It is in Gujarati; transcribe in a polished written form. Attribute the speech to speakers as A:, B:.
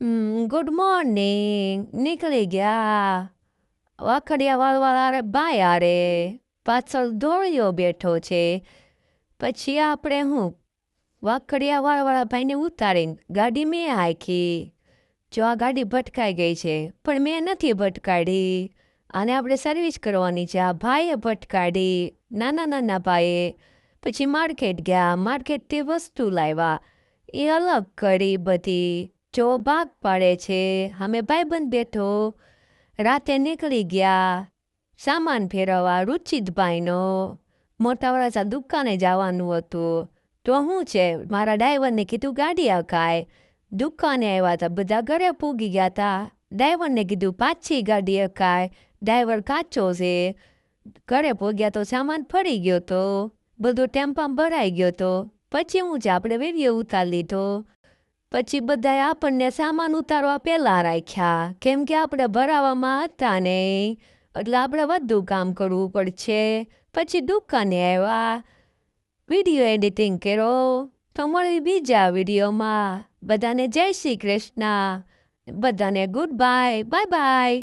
A: ગુડ મોર્નિંગ નીકળી ગયા વાખડિયા બાય યારે પાછળ દોડ્યો બેઠો છે. પછી આપણે હું વાખડિયા વાળા ભાઈને ઉતારીને ગાડી મેં હાંકી. જો આ ગાડી ભટકાઈ ગઈ છે પણ મેં નથી ભટકાડી. આને આપણે સર્વિસ કરવાની છે. આ ભાઈએ ભટકાડી, નાના ભાઈએ. પછી માર્કેટ ગયા, માર્કેટથી વસ્તુ લાવ્યા, એ અલગ કરી બધી. જો ભાગ પાડે છે, અમે ભાઈબંધ બેઠો. રાતે નીકળી ગયા સામાન ફેરવવા રુચિતભાઈનો. મોટાવાળા દુકાને જવાનું હતું તો શું છે, મારા ડ્રાઈવરને કીધું ગાડી અકાય. દુકાને આવ્યા હતા, બધા ઘરે પૂગી ગયા હતા. ડ્રાઈવરને કીધું પાછી ગાડી અકાય, ડ્રાઈવર કાચો છે. ઘરે પૂગ્યા તો સામાન ફરી ગયો તો, બધો ટેમ્પામાં ભરાઈ ગયો તો. પછી હું છે, આપણે વિડીયો ઉતારી લીધો. પછી બધાએ આપણને સામાન ઉતારવા પહેલાં રાખ્યા, કેમ કે આપણે ભરાવામાં હતા નહીં, એટલે આપણે વધુ કામ કરવું પડશે. પછી દુકાને આવ્યા, વિડીયો એડિટિંગ કર્યો. તો મળી બીજા વિડીયોમાં. બધાને જય શ્રી કૃષ્ણ, બધાને ગુડ બાય, બાય બાય.